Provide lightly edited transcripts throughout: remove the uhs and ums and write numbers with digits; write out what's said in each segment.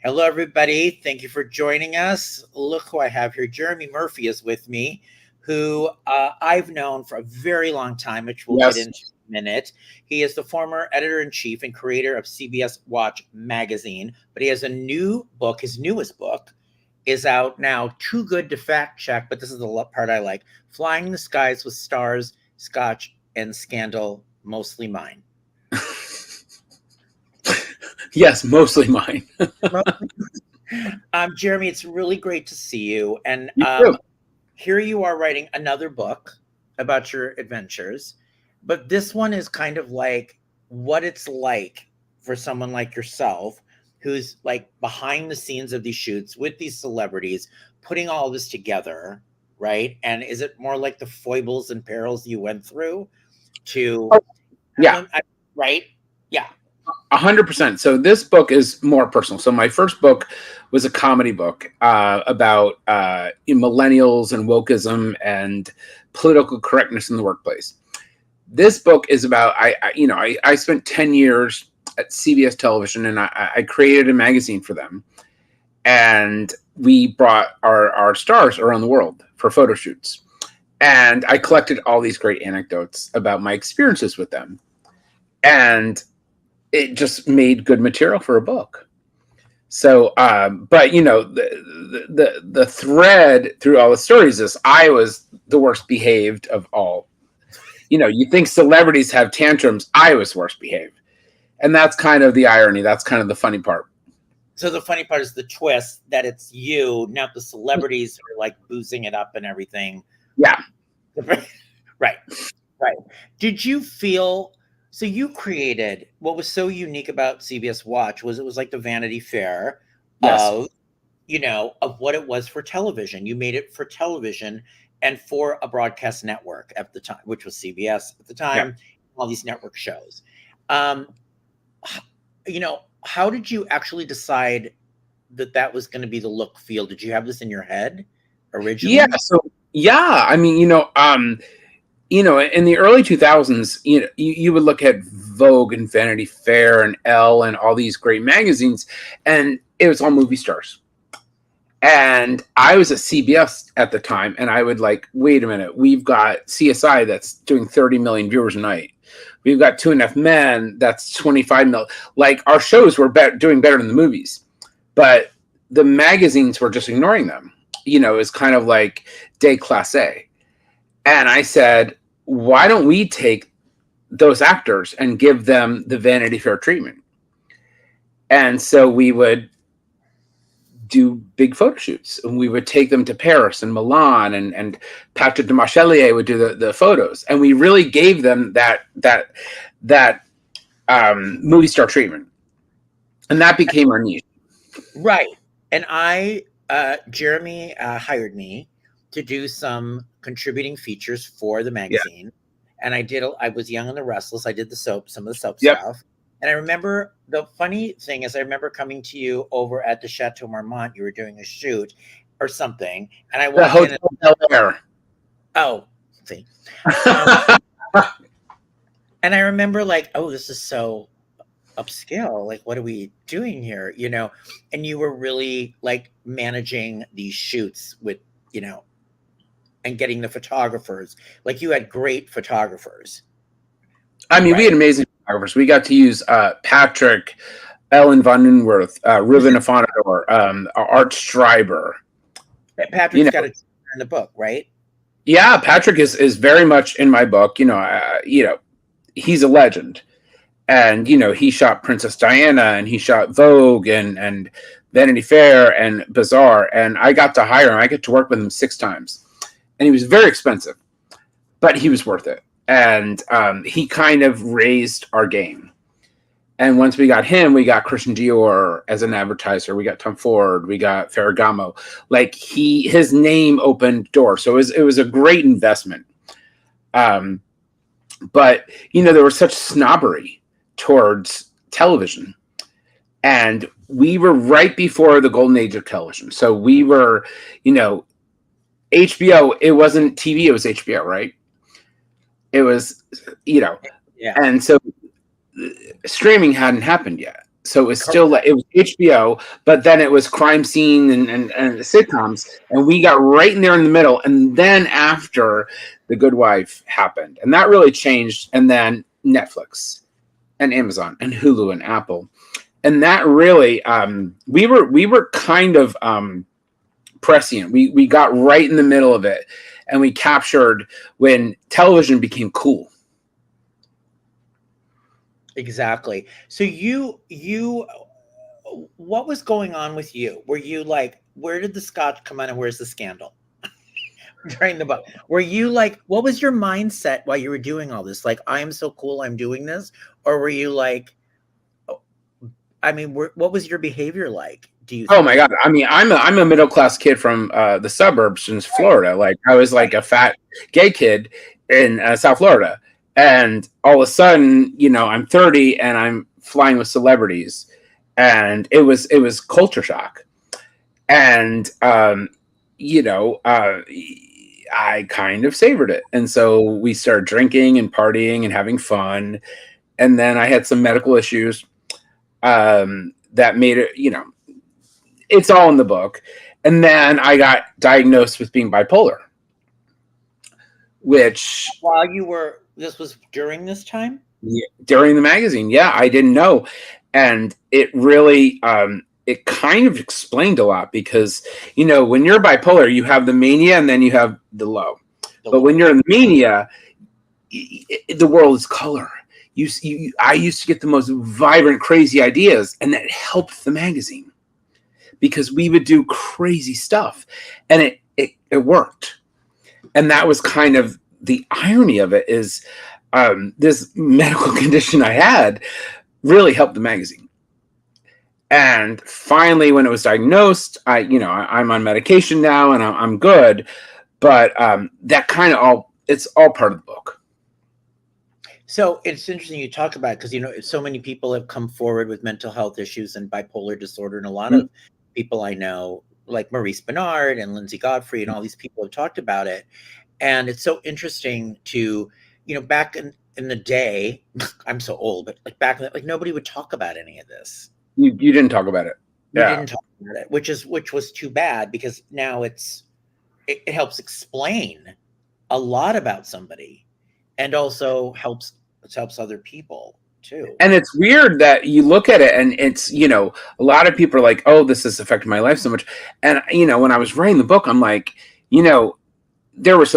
Hello, everybody. Thank you for joining us. Look who I have here. Jeremy Murphy is with me, who I've known for a very long time, which we'll get Yes. into in a minute. He is the former editor-in-chief and creator of CBS Watch magazine, but he has a new book. His newest book is out now, too good to fact check, but this is the part I like. Flying the Skies with Stars, Scotch and Scandal, mostly mine. Yes, mostly mine. Jeremy, it's really great to see you. And You too. here you are writing another book about your adventures, but this one is kind of like what it's like for someone like yourself who's like behind the scenes of these shoots with these celebrities, putting all this together, right? And is it more like the foibles and perils you went through to Yeah, right? Yeah. 100%. So this book is more personal. So my first book was a comedy book about millennials and wokeism and political correctness in the workplace. This book is about I spent 10 years at CBS Television, and I created a magazine for them, and we brought our stars around the world for photo shoots, and I collected all these great anecdotes about my experiences with them, and it just made good material for a book. So, but the thread through all the stories is I was the worst behaved of all. You think celebrities have tantrums. I was worst behaved. And that's kind of the irony. That's kind of the funny part. So the funny part is the twist that it's you, not the celebrities who are like boozing it up and everything. Yeah. Right. Did you feel, so you created, what was so unique about CBS Watch was it was like the Vanity Fair Yes. of what it was for television. You made it for television and for a broadcast network at the time, which was CBS at the time, all these network shows. How did you actually decide that was going to be the look feel? Did you have this in your head originally? Yeah. So, I mean, in the early 2000s, you would look at Vogue and Vanity Fair and Elle and all these great magazines, and it was all movie stars. And I was at CBS at the time, and I would like, wait a minute, we've got CSI that's doing 30 million viewers a night. We've got 2.5 Men that's 25 million. Like, our shows were doing better than the movies, but the magazines were just ignoring them. It's kind of like déclassé. And I said, why don't we take those actors and give them the Vanity Fair treatment? And so we would do big photo shoots, and we would take them to Paris and Milan, and Patrick de Marchelier would do the photos, and we really gave them that movie star treatment, and that became our niche. Right. And Jeremy hired me to do some contributing features for the magazine, and I was young and the restless. I did some of the soap stuff. And I remember the funny thing is I remember coming to you over at the Chateau Marmont. You were doing a shoot or something. And I walked in. Oh, see. And I remember like, oh, this is so upscale. Like, what are we doing here? And you were really like managing these shoots with, and getting the photographers. Like you had great photographers. I mean, we had amazing photographers. We got to use Patrick, Ellen von Unwerth, Ruben Afonador, Art Streiber. Patrick's got a in the book, right? Yeah, Patrick is very much in my book. He's a legend, and he shot Princess Diana, and he shot Vogue, and Vanity Fair, and Bazaar, and I got to hire him. I get to work with him 6 times, and he was very expensive, but he was worth it. And he kind of raised our game. And once we got him, we got Christian Dior as an advertiser. We got Tom Ford. We got Ferragamo. Like his name opened doors. So it was a great investment. But there was such snobbery towards television, and we were right before the golden age of television. So we were, HBO. It wasn't TV. It was HBO, right? It was, and so streaming hadn't happened yet. So it was still it was HBO, but then it was crime scene and sitcoms, and we got right in there in the middle. And then after The Good Wife happened, and that really changed. And then Netflix and Amazon and Hulu and Apple, and that really we were kind of prescient. We got right in the middle of it, and we captured when television became cool. Exactly. So what was going on with you? Were you like, where did the Scotch come out and where's the scandal? During the book, were you like, what was your mindset while you were doing all this? Like, I am so cool, I'm doing this? Or were you like, I mean, what was your behavior like? Do you think? Oh my God. I mean, I'm a middle-class kid from the suburbs in Florida. Like I was like a fat gay kid in South Florida. And all of a sudden, I'm 30 and I'm flying with celebrities. And it was culture shock. And, I kind of savored it. And so we started drinking and partying and having fun. And then I had some medical issues that made it, it's all in the book. And then I got diagnosed with being bipolar, which this was during this time? During the magazine. Yeah, I didn't know. And it really, it kind of explained a lot because, when you're bipolar, you have the mania and then you have the low. But when you're in the mania, the world is color. I used to get the most vibrant, crazy ideas, and that helped the magazine because we would do crazy stuff, and it worked. And that was kind of the irony of it is this medical condition I had really helped the magazine. And finally, when it was diagnosed, I'm on medication now and I'm good. But that kind of it's all part of the book. So it's interesting you talk about it because, so many people have come forward with mental health issues and bipolar disorder. And a lot of people I know, like Maurice Bernard and Lindsay Godfrey and all these people have talked about it. And it's so interesting to, back in the day, I'm so old, but like back then, like nobody would talk about any of this. You didn't talk about it. You didn't talk about it, which was too bad because now it helps explain a lot about somebody and also helps other people too. And it's weird that you look at it and it's, a lot of people are like, oh, this has affected my life so much. And, when I was writing the book, I'm like, there were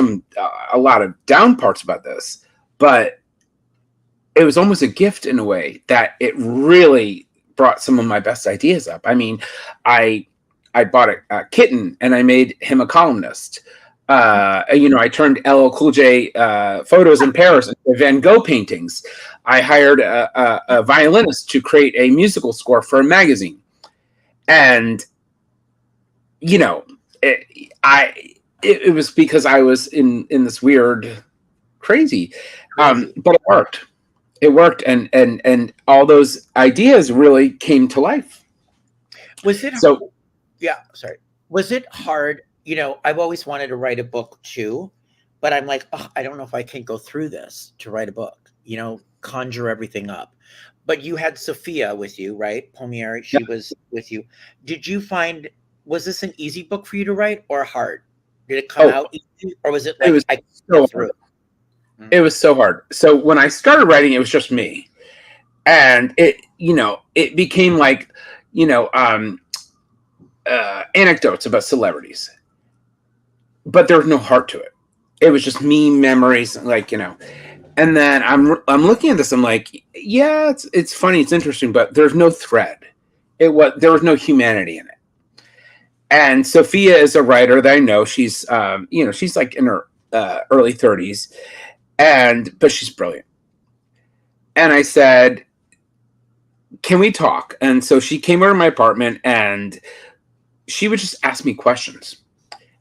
a lot of down parts about this, but it was almost a gift in a way that it really brought some of my best ideas up. I mean, I bought a kitten and I made him a columnist. I turned LL Cool J photos in Paris into Van Gogh paintings. I hired a violinist to create a musical score for a magazine. And, it was because I was in this weird, crazy, but it worked. It worked, and all those ideas really came to life. Was it so? Yeah, sorry. Was it hard? I've always wanted to write a book too, but I'm like, I don't know if I can go through this to write a book. Conjure everything up. But you had Sophia with you, right? Palmieri, she was with you. Did you find was this an easy book for you to write or hard? Did it come out easy, or was it like I go through? It was so hard. So when I started writing, it was just me. And it became like, anecdotes about celebrities. But there was no heart to it. It was just me, memories, And then I'm looking at this, I'm like, yeah, it's funny, it's interesting, but there's no thread. There was no humanity in it. And Sophia is a writer that I know. She's she's like in her early 30s. But she's brilliant. And I said, can we talk? And so she came over to my apartment and she would just ask me questions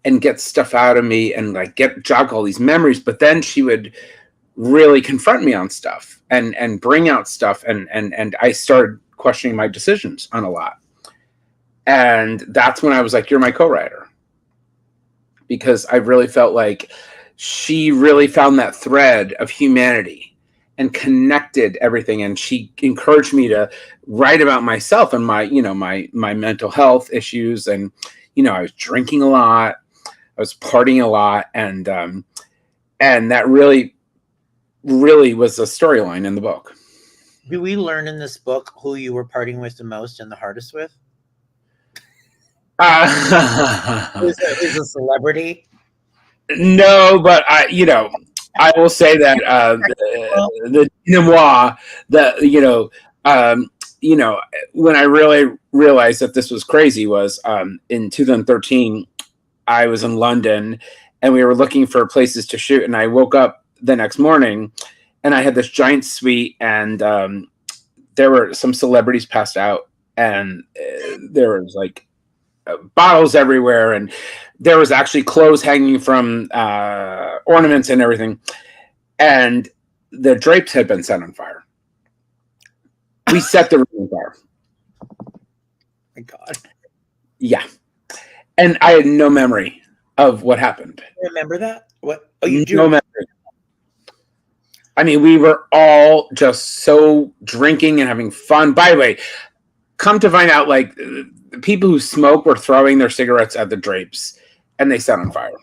and get stuff out of me and jog all these memories. But then she would really confront me on stuff and bring out stuff. And I started questioning my decisions on a lot. And that's when I was like, you're my co-writer. Because I really felt like she really found that thread of humanity and connected everything. And she encouraged me to write about myself and my, you know, my mental health issues. And, you know, I was drinking a lot, I was partying a lot. And that really was a storyline in the book. Do we learn in this book who you were partying with the most and the hardest with? Who's a celebrity? No, but I will say that the denouement, when I really realized that this was crazy was in 2013. I was in London and we were looking for places to shoot, and I woke up the next morning and I had this giant suite, and there were some celebrities passed out, and there was like bottles everywhere, and there was actually clothes hanging from ornaments and everything, and the drapes had been set on fire. We set the room on fire. My God. Yeah. And I had no memory of what happened. Remember that? What? Oh, you do? No memory. I mean, we were all just so drinking and having fun. By the way, come to find out, like, people who smoke were throwing their cigarettes at the drapes and they set on fire.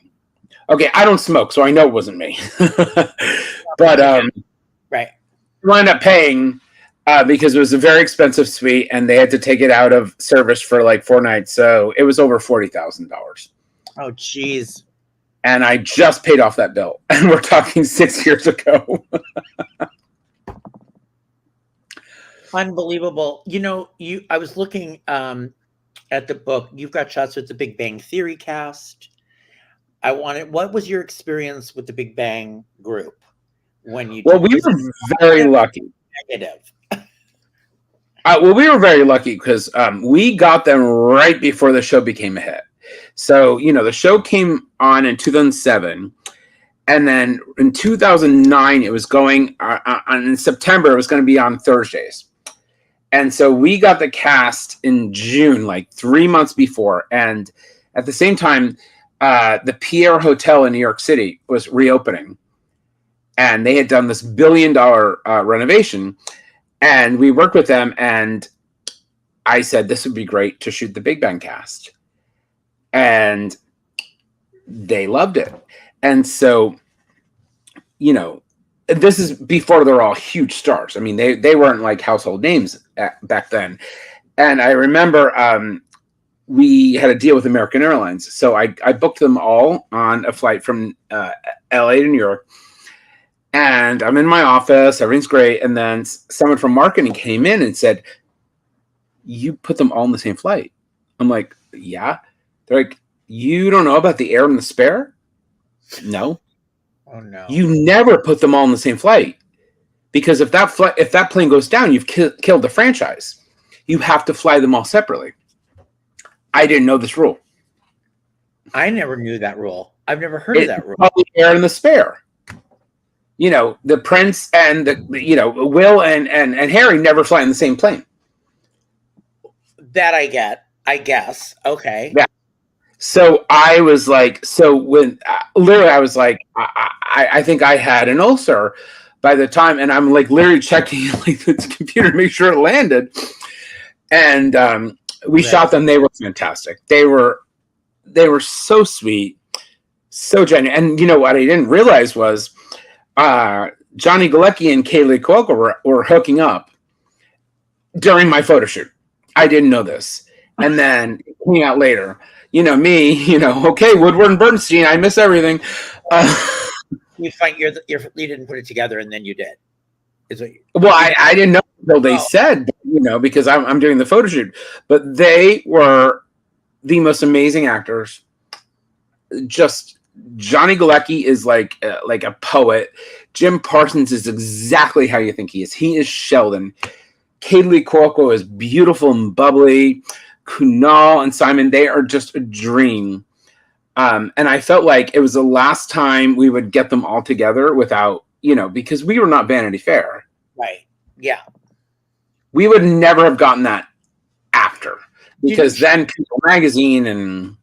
Okay, I don't smoke, so I know it wasn't me. But right. we wound up paying because it was a very expensive suite, and they had to take it out of service for like 4 nights. So it was over $40,000. Oh, geez. And I just paid off that bill. And we're talking 6 years ago. Unbelievable. You know, I was looking at the book. You've got shots with the Big Bang Theory cast. What was your experience with the Big Bang group when you? Well, we were very lucky. Negative. Well, we were very lucky because we got them right before the show became a hit. So, you know, the show came on in 2007. And then in 2009, it was going in September, it was going to be on Thursdays. And so we got the cast in June, like 3 months before. And at the same time, the Pierre Hotel in New York City was reopening. And they had done this $1 billion renovation. And we worked with them. And I said, this would be great to shoot the Big Bang cast. And they loved it. And so, you know, this is before they're all huge stars. I mean, they weren't like household names back then. And I remember we had a deal with American Airlines. So I booked them all on a flight from LA to New York. And I'm in my office, everything's great. And then someone from marketing came in and said, you put them all in the same flight. I'm like, yeah. They're like, you don't know about the air and the spare? No. Oh no. You never put them all in the same flight, because if that plane goes down, you've killed the franchise. You have to fly them all separately. I didn't know this rule. I never knew that rule. I've never heard of that rule. The air and the spare. You know, the prince and Will and Harry never fly in the same plane. That I get, I guess. Okay. Yeah. So I was like, when literally I was like, I think I had an ulcer by the time, and I'm like literally checking like the computer to make sure it landed. And we shot them. They were fantastic. They were so sweet, so genuine. And you know what I didn't realize was Johnny Galecki and Kaylee Cuoco were hooking up during my photo shoot. I didn't know this. And then coming out later, you know, me, you know, okay, Woodward and Bernstein, I miss everything. You find you didn't put it together, and then you did. I didn't know until they said, you know, because I'm doing the photo shoot. But they were the most amazing actors. Just Johnny Galecki is like a poet. Jim Parsons is exactly how you think he is. He is Sheldon. Kaylee Cuoco is beautiful and bubbly. Kunal and Simon, they are just a dream. And I felt like it was the last time we would get them all together without, you know, because we were not Vanity Fair. Right. Yeah. We would never have gotten that after, because then People Magazine and...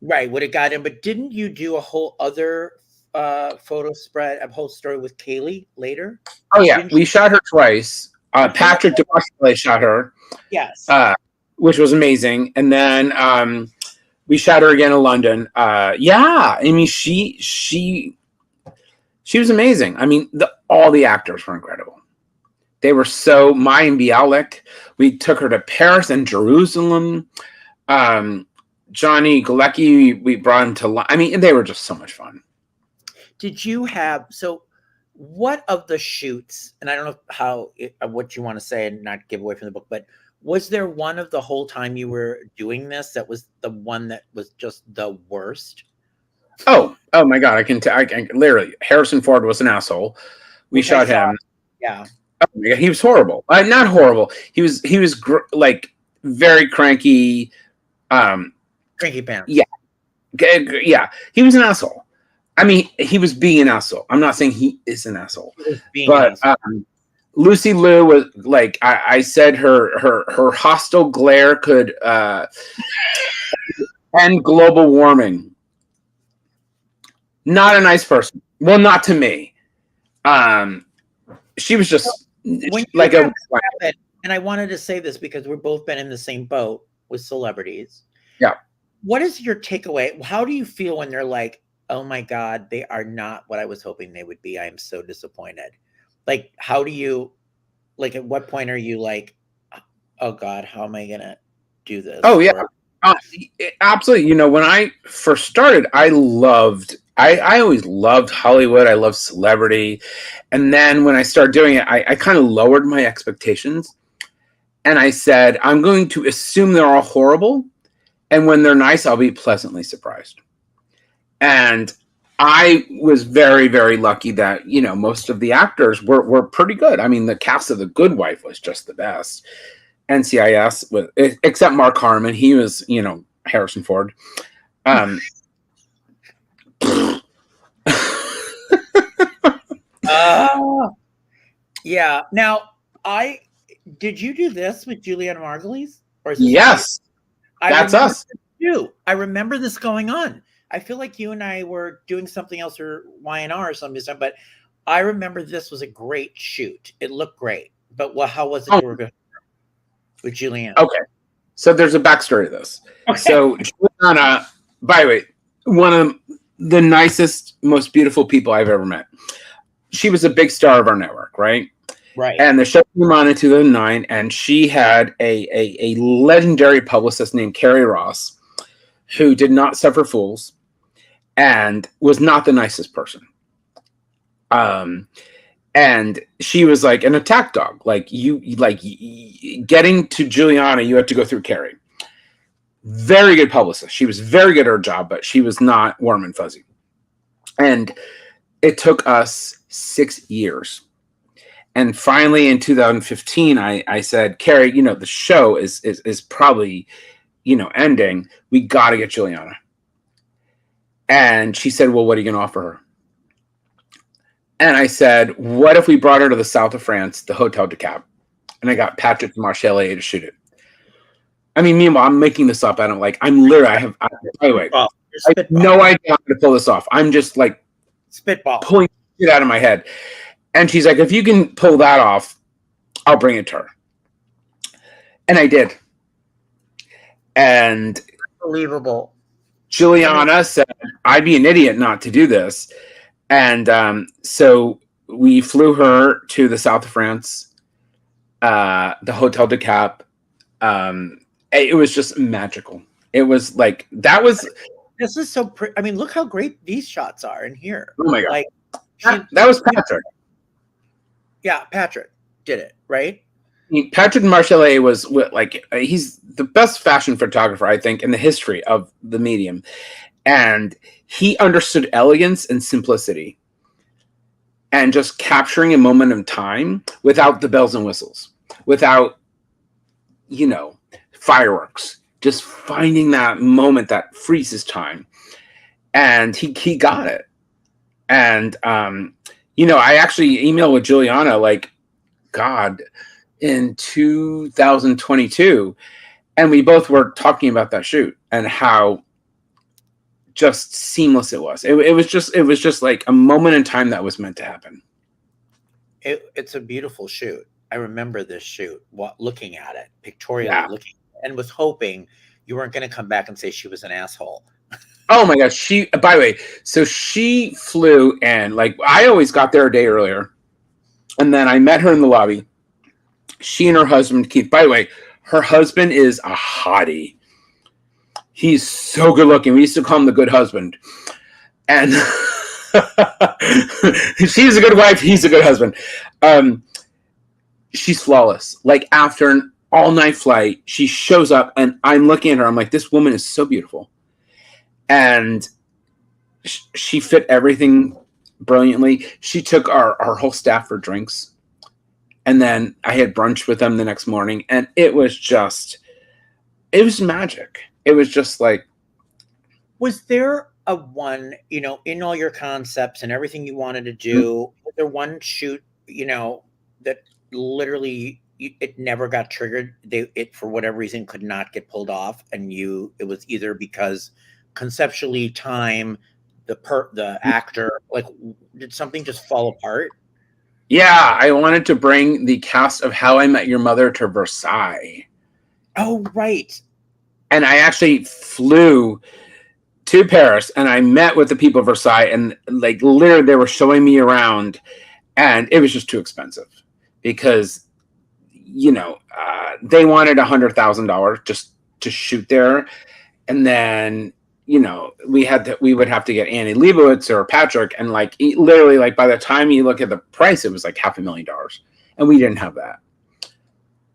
Right, would have got him. But didn't you do a whole other photo spread, a whole story with Kaylee later. Oh yeah, Didn't we shot her twice. I feel like Patrick DeMarchale shot her, yes. which was amazing. And then we shot her again in London. Yeah, I mean she was amazing. I mean all the actors were incredible. They were so Mayim Bialik. We took her to Paris and Jerusalem. Johnny Galecki, we brought him to. I mean, they were just so much fun. Did you have what of the shoots? And I don't know what you want to say and not give away from the book, but was there one of the whole time you were doing this that was the one that was just the worst? Oh my God! I can literally. Harrison Ford was an asshole. We shot him. Yeah. Oh my God, he was horrible. Not horrible. He was like very cranky. Cranky pants. Yeah. Yeah. He was an asshole. I mean, he was being an asshole. I'm not saying he is an asshole. But Lucy Liu was like I said her hostile glare could end global warming. Not a nice person. Well, not to me. She was just like a. And I wanted to say this because we've both been in the same boat with celebrities. Yeah. What is your takeaway? How do you feel when they're like, oh my God, they are not what I was hoping they would be. I am so disappointed. Like, how do you, like, at what point are you like, oh God, how am I going to do this? Oh, yeah. Absolutely. You know, when I first started, I always loved Hollywood. I loved celebrity. And then when I started doing it, I kind of lowered my expectations. And I said, I'm going to assume they're all horrible. And when they're nice, I'll be pleasantly surprised. And I was very, very lucky that, you know, most of the actors were pretty good. I mean, the cast of The Good Wife was just the best. NCIS, except Mark Harmon. He was, you know, Harrison Ford. Yeah. Now, did you do this with Juliana Margulies? Yes. That's us. I remember this going on. I feel like you and I were doing something else or YNR or something, but I remember this was a great shoot. It looked great. But how was it you were going with Juliana? Okay. So there's a backstory to this. Okay. So Juliana, by the way, one of the nicest, most beautiful people I've ever met. She was a big star of our network, right? Right. And the show came on in 2009, and she had a legendary publicist named Carrie Ross, who did not suffer fools and was not the nicest person. And she was like an attack dog. Getting to Juliana, you had to go through Carrie. Very good publicist. She was very good at her job, but she was not warm and fuzzy. And it took us 6 years. And finally, in 2015, I said, Carrie, you know, the show is probably, you know, ending. We got to get Juliana. And she said, well, what are you going to offer her? And I said, what if we brought her to the south of France, the Hotel de Cap? And I got Patrick Marchelle to shoot it. I mean, meanwhile, I'm making this up. By the way, I have no idea how to pull this off. I'm just like spitball pulling it out of my head. And she's like, if you can pull that off, I'll bring it to her. And I did. And unbelievable. Juliana said, I'd be an idiot not to do this. And so we flew her to the south of France, the Hotel de Cap. It was just magical. It was like, this is so pretty. I mean, look how great these shots are in here. Oh my God. Like, that was Patrick. Yeah, Patrick did it, right? Patrick Marchelle was like, he's the best fashion photographer, I think, in the history of the medium. And he understood elegance and simplicity and just capturing a moment of time without the bells and whistles, without, you know, fireworks, just finding that moment that freezes time. And he got it. And, you know, I actually emailed with Juliana, like, God, in 2022. And we both were talking about that shoot and how just seamless it was. It was just like a moment in time that was meant to happen. It's a beautiful shoot. I remember this shoot, looking at it, pictorially looking, and was hoping you weren't going to come back and say she was an asshole. Oh my gosh. By the way, so she flew in, like, I always got there a day earlier. And then I met her in the lobby. She and her husband, Keith, by the way, her husband is a hottie. He's so good looking. We used to call him the good husband. And she's a good wife. He's a good husband. She's flawless. Like, after an all-night flight, she shows up and I'm looking at her. I'm like, this woman is so beautiful. And she fit everything brilliantly. She took our whole staff for drinks. And then I had brunch with them the next morning. And it was magic. It was just like. Was there a one, in all your concepts and everything you wanted to do, was there one shoot, that literally it never got triggered? It for whatever reason could not get pulled off, and it was either because conceptually, time, the actor, like, did something just fall apart? Yeah, I wanted to bring the cast of How I Met Your Mother to Versailles. Oh, right. And I actually flew to Paris and I met with the people of Versailles, and like literally they were showing me around, and it was just too expensive because, they wanted $100,000 just to shoot there. And then, we would have to get Annie Leibovitz or Patrick. And like, literally, like, by the time you look at the price, it was like $500,000. And we didn't have that.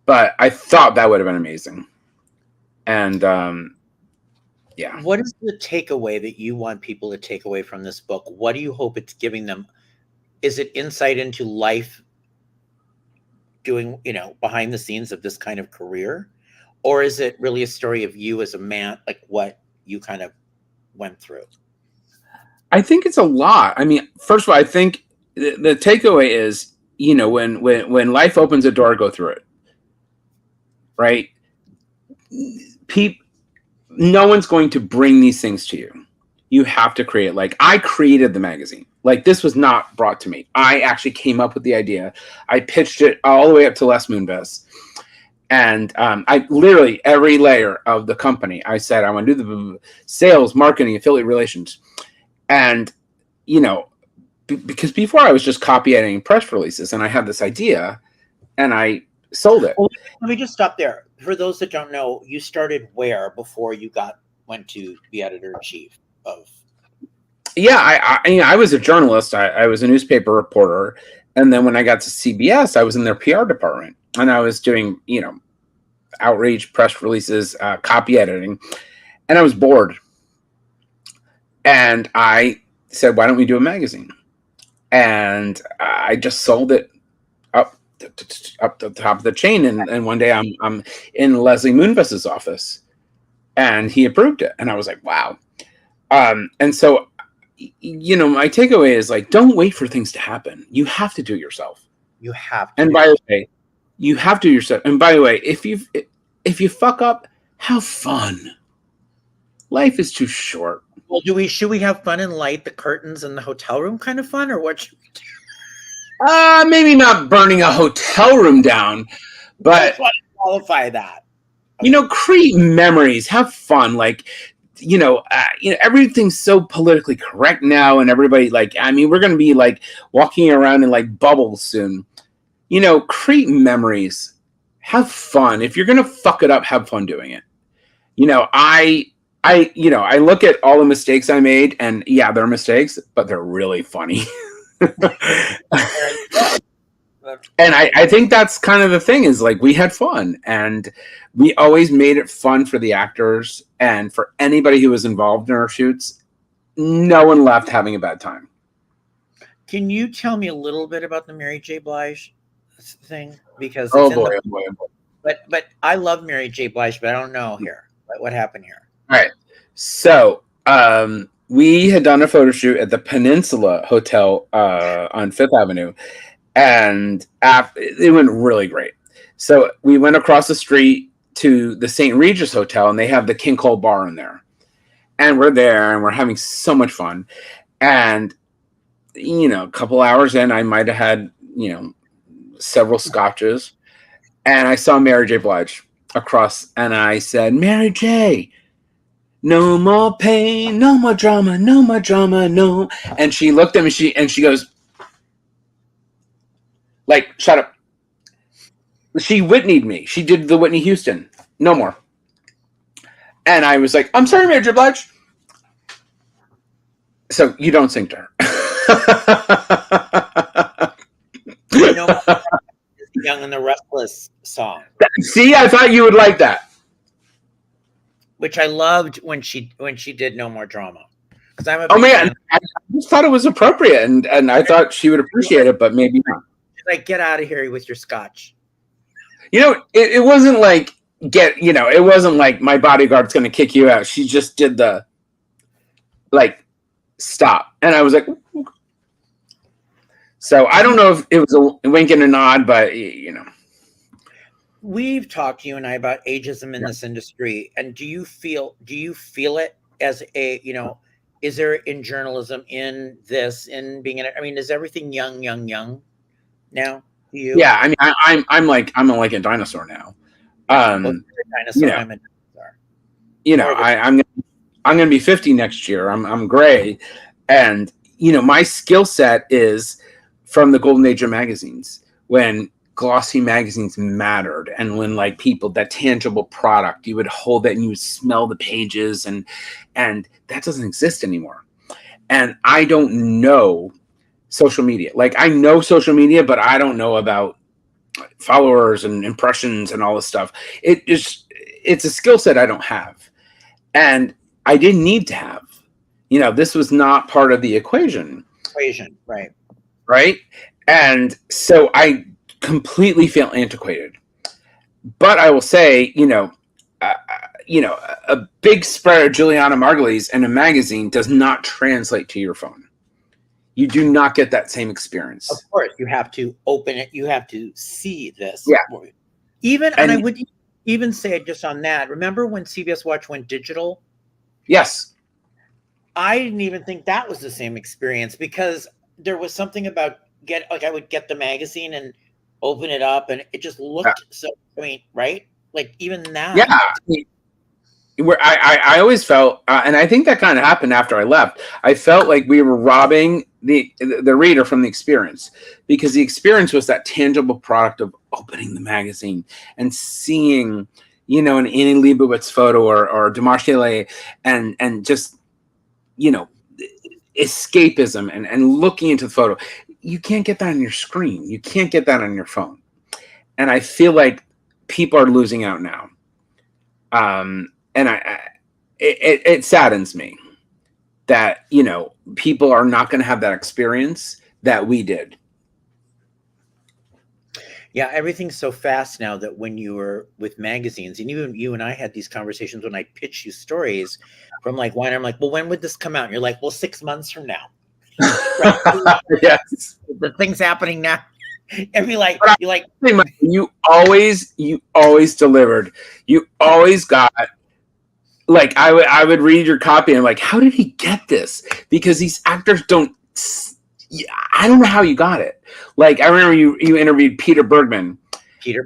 But I thought that would have been amazing. And yeah. What is the takeaway that you want people to take away from this book? What do you hope it's giving them? Is it insight into life doing, behind the scenes of this kind of career? Or is it really a story of you as a man, like what you kind of went through? I think it's a lot. I mean, first of all, I think the takeaway is, when life opens a door, go through it. Right? No one's going to bring these things to you. You have to create. Like, I created the magazine. Like, this was not brought to me. I actually came up with the idea. I pitched it all the way up to Les Moonves. And I literally, every layer of the company, I said, I want to do the sales, marketing, affiliate relations. And, because before I was just copy editing press releases, and I had this idea and I sold it. Well, let me just stop there. For those that don't know, you started where before you went to be editor-in-chief of? Yeah, I was a journalist. I was a newspaper reporter. And then when I got to CBS, I was in their PR department. And I was doing, outreach, press releases, copy editing. And I was bored. And I said, why don't we do a magazine? And I just sold it up the top of the chain. And one day I'm in Leslie Moonves' office. And he approved it. And I was like, wow. And so, my takeaway is, like, don't wait for things to happen. You have to do it yourself. You have to. And by the way, you have to yourself. And by the way, if you fuck up, have fun. Life is too short. Well, should we have fun and light the curtains in the hotel room kind of fun, or what should we do? Maybe not burning a hotel room down, but I want to qualify that. Create memories, have fun. Like, everything's so politically correct now, and everybody, like, we're going to be like walking around in like bubbles soon. Create memories, have fun. If you're going to fuck it up, have fun doing it. I look at all the mistakes I made, and yeah, they're mistakes, but they're really funny. And I think that's kind of the thing, is like, we had fun, and we always made it fun for the actors and for anybody who was involved in our shoots. No one left having a bad time. Can you tell me a little bit about the Mary J. Blige thing? Because oh boy. But I love Mary J. Blige, but I don't know here. What happened here? All right. So we had done a photo shoot at the Peninsula Hotel on Fifth Avenue, and it went really great. So we went across the street to the St. Regis Hotel, and they have the King Cole Bar in there. and we're there and we're having so much fun. And, a couple hours in, I might have had, several scotches, and I saw Mary J. Blige across, and I said, Mary J., no more pain, no more drama, no more drama, no. And she looked at me, she goes, like, shut up. She Whitneyed me. She did the Whitney Houston. No more. And I was like, I'm sorry, Mary J. Blige. So you don't sing to her. Young and the Restless song. See, I thought you would like that. Which I loved when she did No More Drama. Because I'm a big fan. I just thought it was appropriate, and I thought she would appreciate it, but maybe not. Like, get out of here with your scotch. It wasn't like it wasn't like my bodyguard's going to kick you out. She just did the stop, and I was like, so I don't know if it was a wink and a nod, but we've talked, you and I, about ageism in this industry, and do you feel it as a is there in journalism, in being in it? I mean, is everything young now? You? Yeah, I mean, I'm like a dinosaur now. I'm a dinosaur. I'm gonna be 50 next year. I'm gray, and my skill set is from the golden age of magazines, when glossy magazines mattered, and when people, that tangible product, you would hold it and you would smell the pages, and that doesn't exist anymore. And I don't know social media. I know social media, but I don't know about followers and impressions and all this stuff. It's a skill set I don't have, and I didn't need to have. This was not part of the equation. Right. And so I completely feel antiquated. But I will say, a big spread of Juliana Margulies in a magazine does not translate to your phone. You do not get that same experience. Of course, you have to open it. You have to see this. Yeah. And I would even say, just on that, remember when CBS Watch went digital? Yes. I didn't even think that was the same experience, because there was something about I would get the magazine and open it up, and it just looked so quaint, right? Even now. Yeah. Where I always felt, and I think that kind of happened after I left, I felt like we were robbing the reader from the experience, because the experience was that tangible product of opening the magazine and seeing, an Annie Leibovitz photo or Demarche, and just, escapism and looking into the photo. You can't get that on your screen. You can't get that on your phone. And I feel like people are losing out now. And it saddens me that, people are not going to have that experience that we did. Yeah, everything's so fast now that when you were with magazines, and even you and I had these conversations when I pitch you stories from wine, I'm like, well, when would this come out? And you're like, well, 6 months from now. Right? Yes. The thing's happening now. And you always delivered. You always got, I would read your copy and I'm like, how did he get this? Because these actors I don't know how you got it. I remember you interviewed Peter Bergman.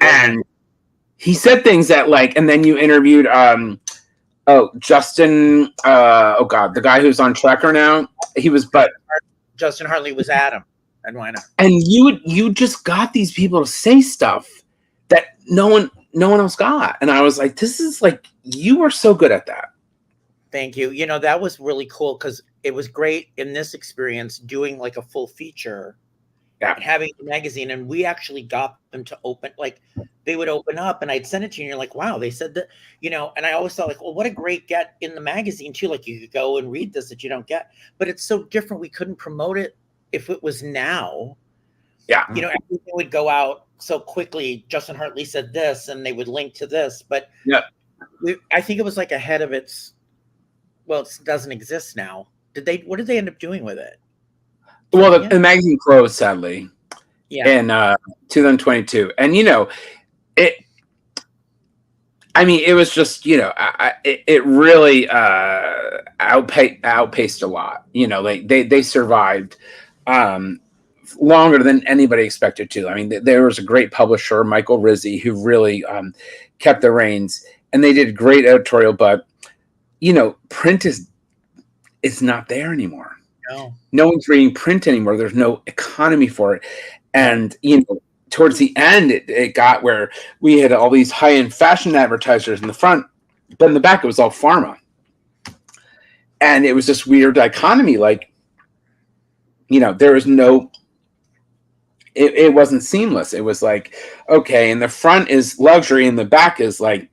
And he said things that and then you interviewed Justin, the guy who's on Trekker now. Justin Hartley was Adam, and why not? And you just got these people to say stuff that no one else got. And I was like, this is you were so good at that. Thank you. That was really cool, because it was great in this experience doing a full feature, and having the magazine, and we actually got them to open, they would open up and I'd send it to you and you're like, wow, they said that, and I always thought well, what a great get in the magazine too. You could go and read this that you don't get, but it's so different. We couldn't promote it if it was now. Yeah. Everything would go out so quickly. Justin Hartley said this and they would link to this, but I think it was ahead of its, well, it doesn't exist now. What did they end up doing with it? Well, the magazine closed, sadly, in 2022. And, I I mean, it was just, it really outpaced a lot. They survived longer than anybody expected to. I mean, there was a great publisher, Michael Rizzi, who really kept the reins, and they did great editorial. But print is not there anymore. No one's reading print anymore. There's no economy for it, and towards the end, it got where we had all these high-end fashion advertisers in the front, but in the back, it was all pharma. And it was this weird dichotomy. Like, there was no, it wasn't seamless. It was like, okay, and the front is luxury, and the back is like,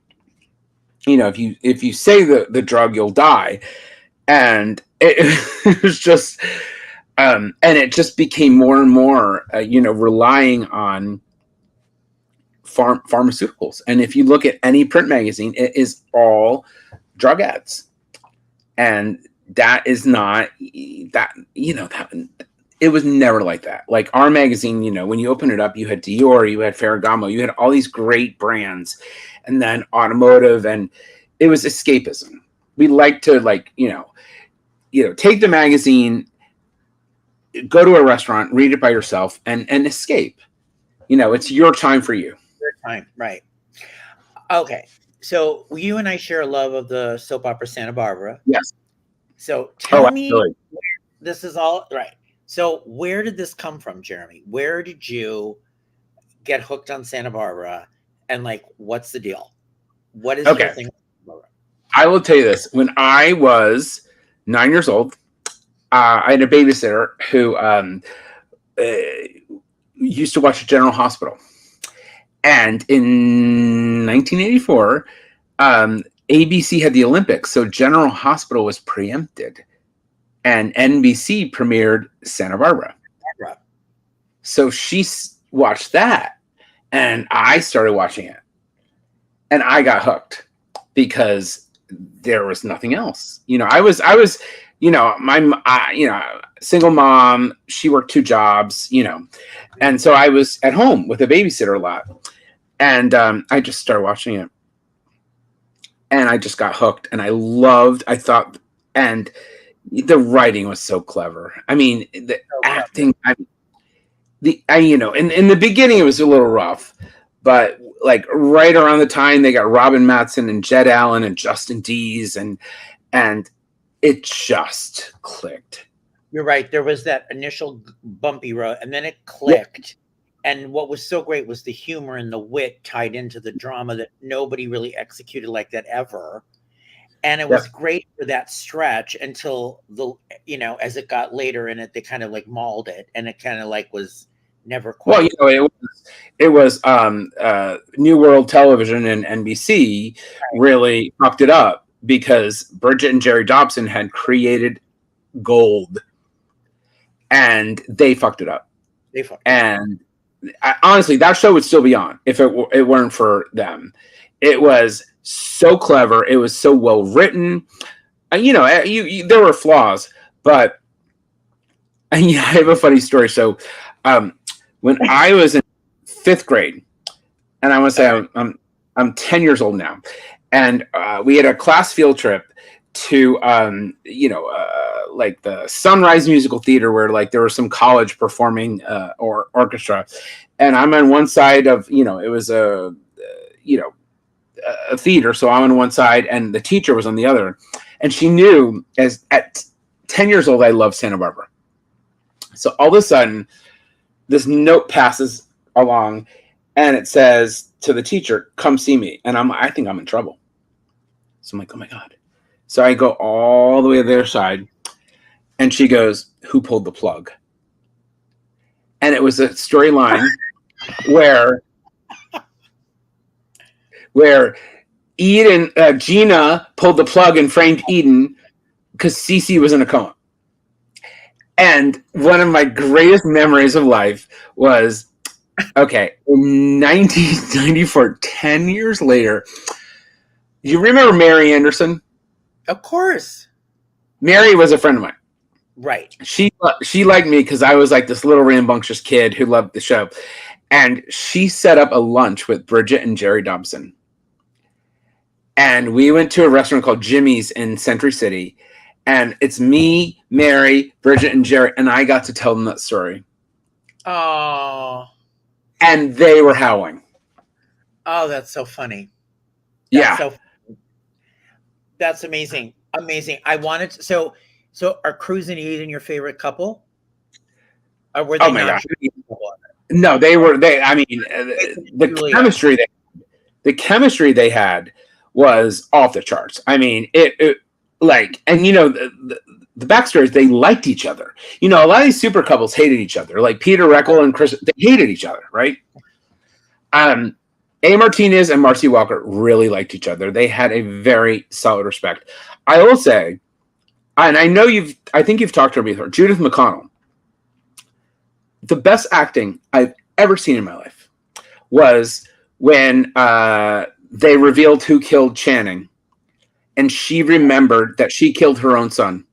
if you say the drug, you'll die. And it was just, and it just became more and more, relying on pharmaceuticals. And if you look at any print magazine, it is all drug ads. And that is not that, it was never like that. Like our magazine, when you open it up, you had Dior, you had Ferragamo, you had all these great brands, and then automotive, and it was escapism. We like to take the magazine, go to a restaurant, read it by yourself, and escape. It's your time for you. Your time, right? Okay, so you and I share a love of the soap opera Santa Barbara. Yes. So tell me, absolutely. This is all right. So where did this come from, Jeremy? Where did you get hooked on Santa Barbara, and what's the deal? What is your thing? I will tell you this: when I was 9 years old, I had a babysitter who used to watch General Hospital. And in 1984, ABC had the Olympics, so General Hospital was preempted. And NBC premiered Santa Barbara. So she watched that, and I started watching it. And I got hooked because there was nothing else. I was single mom. She worked 2 jobs, and so I was at home with a babysitter a lot, and I just started watching it, and I just got hooked, and I thought, and the writing was so clever. I mean, the acting, in the beginning it was a little rough, but right around the time they got Robin Mattson and Jed Allen and Justin Dees, and it just clicked. You're right. There was that initial bumpy road, and then it clicked. Yeah. And what was so great was the humor and the wit tied into the drama that nobody really executed like that ever. And it was great for that stretch until as it got later in it, they kind of mauled it, and it kind of was never quite. Well, it was New World Television and NBC really fucked it up because Bridget and Jerry Dobson had created gold, and they fucked it up. And honestly, that show would still be on if it weren't for them. It was so clever. It was so well written. There were flaws, but I have a funny story. So, when I was in 5th grade, and I want to say I'm 10 years old now, and we had a class field trip to the Sunrise Musical Theater, where there was some college performing or orchestra, and I'm on one side of it was a theater, so I'm on one side and the teacher was on the other, and she knew at 10 years old I loved Santa Barbara. So all of a sudden this note passes along, and it says to the teacher, "Come see me." And I think I'm in trouble. So I'm like, oh my God. So I go all the way to their side, and she goes, "Who pulled the plug?" And it was a storyline where Gina pulled the plug and framed Eden because Cece was in a coma. And one of my greatest memories of life was, in 1994, 10 years later, you remember Mary Anderson? Of course. Mary was a friend of mine. Right. She liked me because I was this little rambunctious kid who loved the show. And she set up a lunch with Bridget and Jerry Dobson. and we went to a restaurant called Jimmy's in Century City, and it's me, Mary, Bridget, and Jerry, and I got to tell them that story. Oh, and they were howling. Oh, that's so funny. Yeah. That's amazing. Amazing. I wanted to, so are Cruz and Eden your favorite couple? Or were they Oh my not gosh. your favorite couple? No, I mean, the chemistry they had was off the charts. I mean, it like, and you know, the backstory is they liked each other. You know, a lot of these super couples hated each other. Like Peter Reckel and Chris, they hated each other, right? A. Martinez and Marcy Walker really liked each other. They had a very solid respect. I will say, and I think you've talked to her before, Judith McConnell. The best acting I've ever seen in my life was when they revealed who killed Channing, and she remembered that she killed her own son,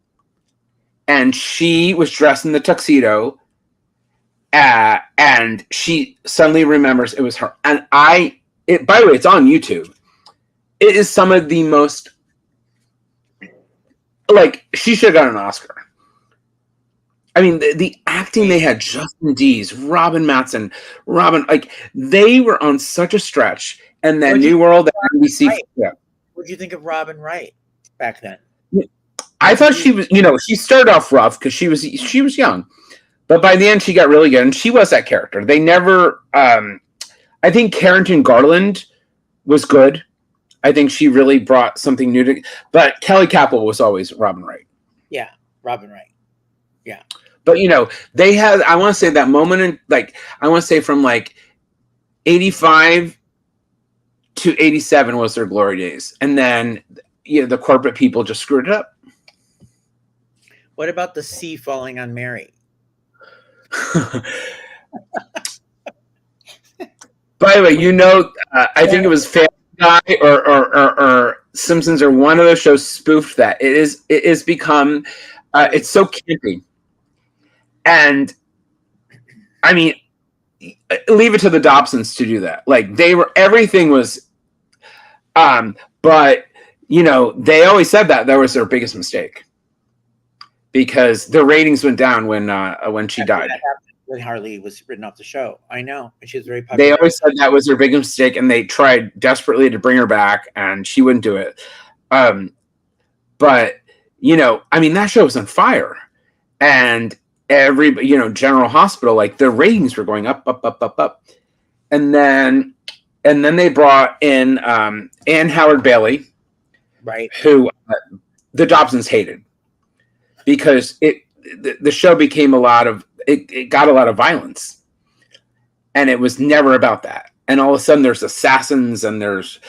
and she was dressed in the tuxedo, and she suddenly remembers it was her. And by the way, it's on YouTube. It is some of the most, like, she should have got an Oscar. I mean, the acting they had, Justin Dees, Robin Mattson, like, they were on such a stretch. And then New World at NBC. Right. Yeah. What did you think of Robin Wright back then? I thought she was, she started off rough because she was young. But by the end, she got really good. And she was that character. They never, I think Carrington Garland was good. I think she really brought something new to, but Kelly Capel was always Robin Wright. Yeah, Robin Wright. Yeah. But, they had, I want to say that moment in, like, I want to say from like 85 to 87 was their glory days. And then, the corporate people just screwed it up. What about the sea falling on Mary? By the way, I think it was Family Guy or Simpsons or one of those shows spoofed that. It is become, it's so campy. And I mean, leave it to the Dobsons to do that. Like everything was, but they always said that was their biggest mistake because the ratings went down when she died. When Harley was written off the show. I know. And she was very popular. They always said that was their biggest mistake, and they tried desperately to bring her back, and she wouldn't do it. But, I mean, that show was on fire. And General Hospital, like, the ratings were going up. And then they brought in Anne Howard Bailey, right, who the Dobsons hated because the show became it got a lot of violence, and it was never about that. And all of a sudden there's assassins and there's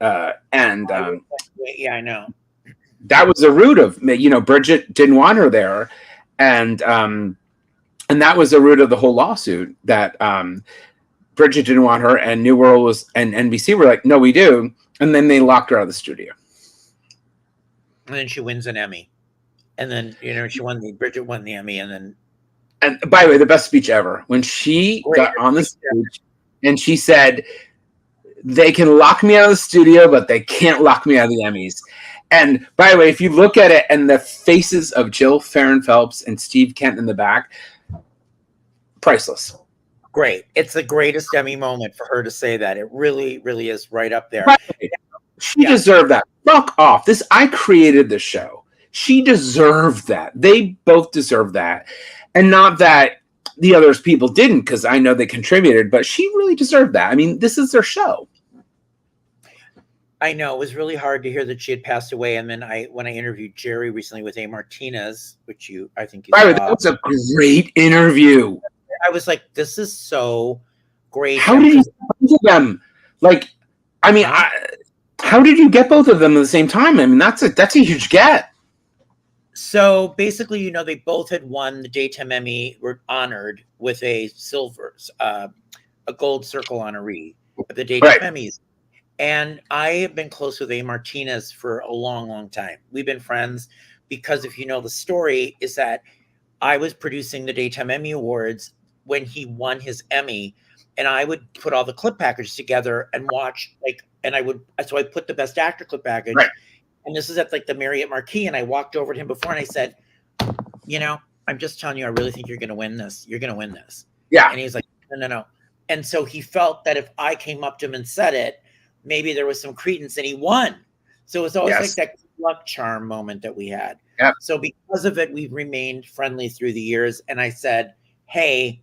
yeah, I know. That was the root of, Bridget didn't want her there. And that was the root of the whole lawsuit, that Bridget didn't want her, and New World and NBC were like, no, we do. And then they locked her out of the studio. And then she wins an Emmy. And then, Bridget won the Emmy, and by the way, the best speech ever, when she got on the stage and she said, they can lock me out of the studio, but they can't lock me out of the Emmys. And by the way, if you look at it and the faces of Jill Farron Phelps and Steve Kent in the back, priceless. Great. It's the greatest Emmy moment for her to say that. It really, really is right up there. Right. She deserved that. Fuck off. I created this show. She deserved that. They both deserve that. And not that the others people didn't, because I know they contributed, but she really deserved that. I mean, this is their show. I know. It was really hard to hear that she had passed away. And then when I interviewed Jerry recently with A. Martinez, which I think you saw. That was a great interview. I was like, this is so great. How did you get both of them? Like, I mean, how did you get both of them at the same time? I mean, that's a huge get. So basically, they both had won the Daytime Emmy, were honored with a gold circle honoree at the Daytime Emmys. And I have been close with A. Martinez for a long, long time. We've been friends because, if you know the story, is that I was producing the Daytime Emmy Awards when he won his Emmy, and I would put all the clip packages together and watch like and so I put the best actor clip package, Right. and this is at like the Marriott Marquis, and I walked over to him before and I said, I'm just telling you, I really think you're going to win this. You're going to win this. Yeah. And he's like, no. And so he felt that if I came up to him and said it, maybe there was some credence, and he won. So it was always like that luck charm moment that we had. Yep. So because of it, we've remained friendly through the years. And I said, hey,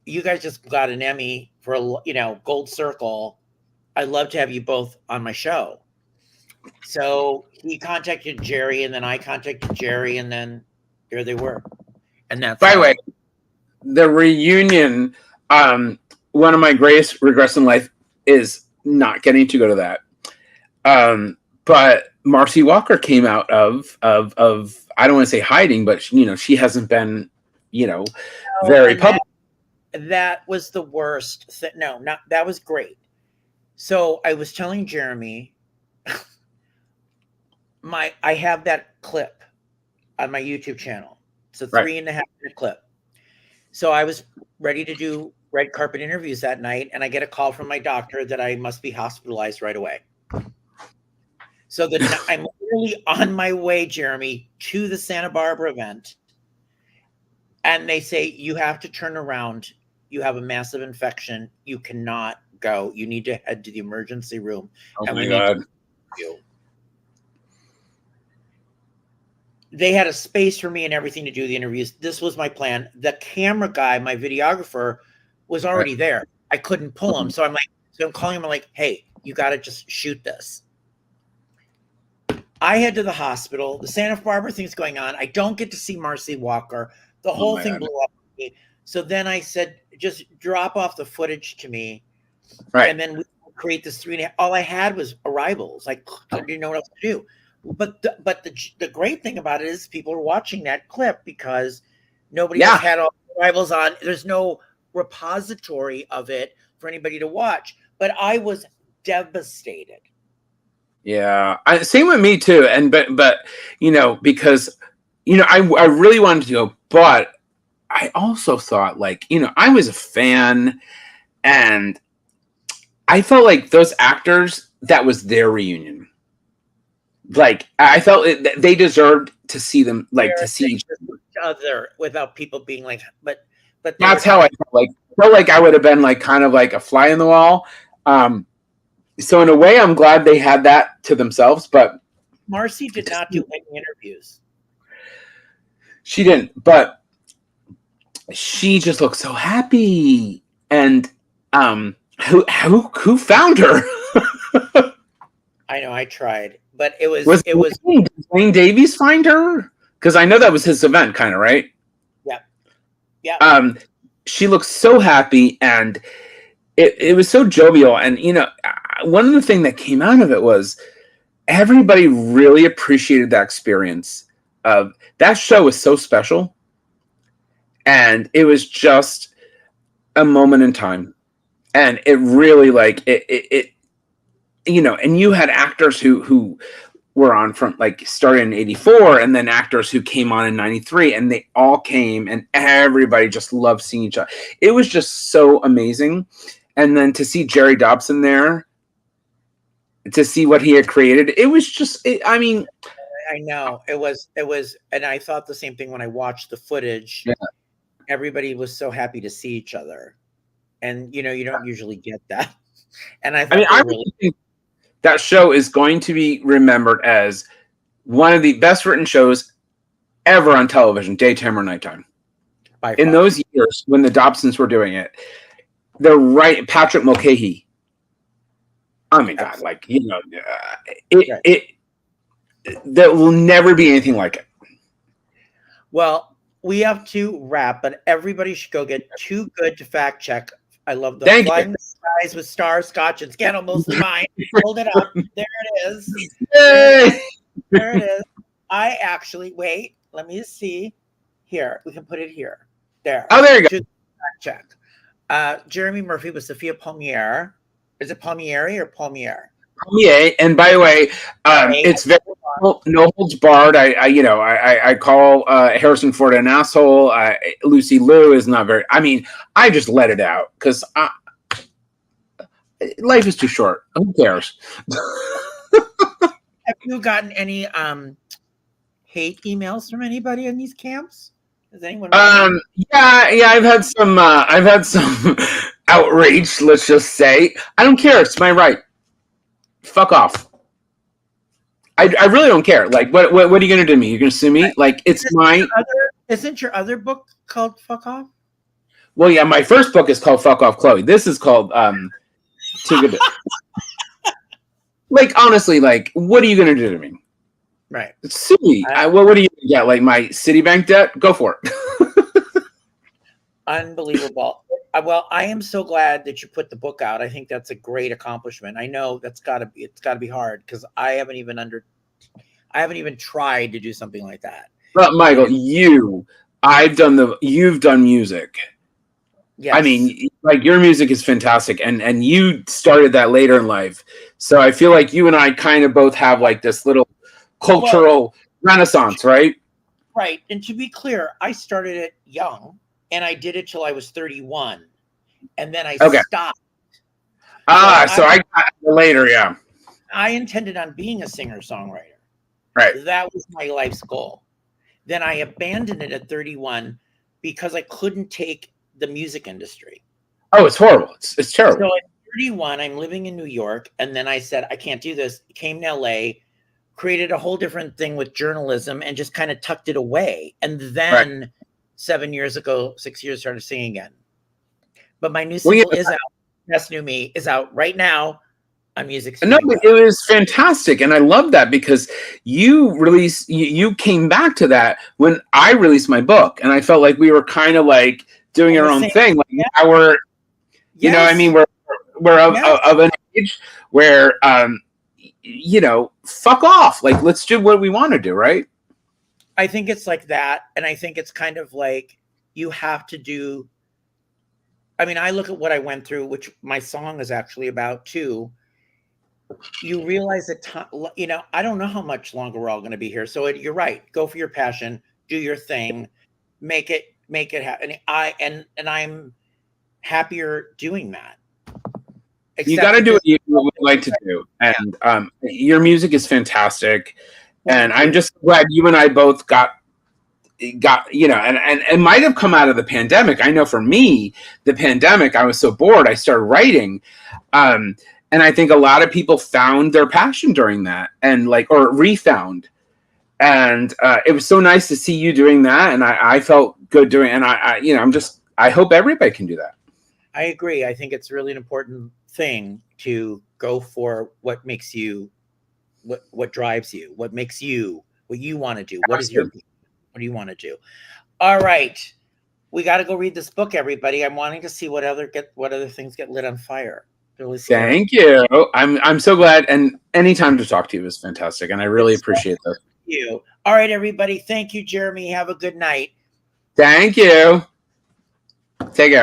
you guys just got an Emmy for, Gold Circle. I'd love to have you both on my show. So he contacted Jerry, and then I contacted Jerry, and then here they were. And that's, by the way, the reunion, one of my greatest regrets in life is not getting to go to that. But Marcy Walker came out of I don't want to say hiding, but she hasn't been, very public. That was the worst. No, that was great. So I was telling Jeremy, I have that clip on my YouTube channel. It's a 3.5-minute clip. So I was ready to do red carpet interviews that night, and I get a call from my doctor that I must be hospitalized right away. So I'm literally on my way, Jeremy, to the Santa Barbara event, and they say, you have to turn around. You have a massive infection. You cannot go. You need to head to the emergency room. Oh and my God. They had a space for me and everything to do the interviews. This was my plan. The camera guy, my videographer, was already there. I couldn't pull him. So I'm calling him. I'm like, hey, you got to just shoot this. I head to the hospital. The Santa Barbara thing's going on. I don't get to see Marcy Walker. The whole thing blew up on me. So then I said, just drop off the footage to me. Right. And then we create this 3.5. All I had was arrivals. I didn't know what else to do. But the great thing about it is people are watching that clip because nobody has had all the arrivals on. There's no repository of it for anybody to watch. But I was devastated. Yeah, same with me too. And but because I really wanted to go, but I also thought I was a fan, and I felt like those actors, that was their reunion. I felt they deserved to see them, to see each other without people being like, but that's how I felt. Felt like I would have been kind of like a fly in the wall. So in a way, I'm glad they had that to themselves. But Marcy did not do any interviews. She didn't, but she just looked so happy. And who found her? I know, I tried, but it was Wayne Davies find her? Because I know that was his event, kind of, right? Yeah. She looked so happy, and it was so jovial. And one of the things that came out of it was everybody really appreciated that experience. That show was so special, and it was just a moment in time, and it really and you had actors who were on from started in 84, and then actors who came on in 93, and they all came, and everybody just loved seeing each other. It was just so amazing. And then to see Jerry Dobson there, to see what he had created, it was just, I know it was, and I thought the same thing when I watched the footage. Yeah. Everybody was so happy to see each other, and you don't usually get that. And I really think that show is going to be remembered as one of the best written shows ever on television, daytime or nighttime. In those years when the Dobsons were doing it, Patrick Mulcahy. Oh my God! There will never be anything like it. Well, we have to wrap, but everybody should go get Too Good to Fact Check. I love the Flying the Skies with Stars, Scotch and Scandal, mostly mine. Hold it up. There it is. Yay! There it is. I actually wait. Let me see. Here, we can put it here. There. Oh, there you go. Fact check. Jeremy Murphy with Sophia Palmieri. Is it Palmieri or Palmier? Palmier. And by the way, it's very no holds barred. I call Harrison Ford an asshole. Lucy Liu is not very. I just let it out because life is too short. Who cares? Have you gotten any hate emails from anybody in these camps? Has anyone? Yeah, I've had some. Outrage. Let's just say I don't care. It's my right. Fuck off. I really don't care. Like, what are you gonna do to me? You're gonna sue me? Like, it's my. Isn't your other book called Fuck Off? Well, yeah, my first book is called Fuck Off, Chloe. This is called Too Good. Like, honestly, like, what are you gonna do to me? Right. Sue me. What are you gonna get? Like my Citibank debt? Go for it. Unbelievable. Well, I am so glad that you put the book out. I think that's a great accomplishment. I know it's got to be hard because I haven't even tried to do something like that. But Michael, you've done music. Yes. I mean, like, your music is fantastic, and you started that later in life. So I feel like you and I kind of both have like this little cultural renaissance, right? Right. And to be clear, I started it young. And I did it till I was 31, and then I stopped. So I got it later, yeah. I intended on being a singer-songwriter. Right. That was my life's goal. Then I abandoned it at 31 because I couldn't take the music industry. Oh, it's horrible. It's terrible. So at 31, I'm living in New York, and then I said, I can't do this. Came to LA, created a whole different thing with journalism, and just kind of tucked it away. And then... Right. 7 years ago, 6 years, started singing again. But my new single is out. Best New Me is out right now on Music Studio. No, but it was fantastic, and I love that because you came back to that when I released my book, and I felt like we were kind of like doing our own thing. Like now we're, you know, I mean, we're of an age where, you know, fuck off. Like, let's do what we want to do, right? I think it's like that. And I think it's kind of like you have to do. I mean, I look at what I went through, which my song is actually about too. You realize that, you know, I don't know how much longer we're all going to be here. So you're right. Go for your passion, do your thing, make it happen. And I'm happier doing that. You got to do what you would like to do. And your music is fantastic. And I'm just glad you and I both got, you know, and it might have come out of the pandemic. I know for me, the pandemic, I was so bored, I started writing. And I think a lot of people found their passion during that and or refound. And it was so nice to see you doing that. And I felt good doing it. And I hope everybody can do that. I agree. I think it's really an important thing to go for what makes you, what drives you, what makes you, what you want to do. What do you want to do? All right. We got to go read this book, everybody. I'm wanting to see what other things get lit on fire. Really. Thank you. I'm so glad. And anytime to talk to you is fantastic. And I really appreciate that. Thank you. All right, everybody. Thank you, Jeremy. Have a good night. Thank you. Take care.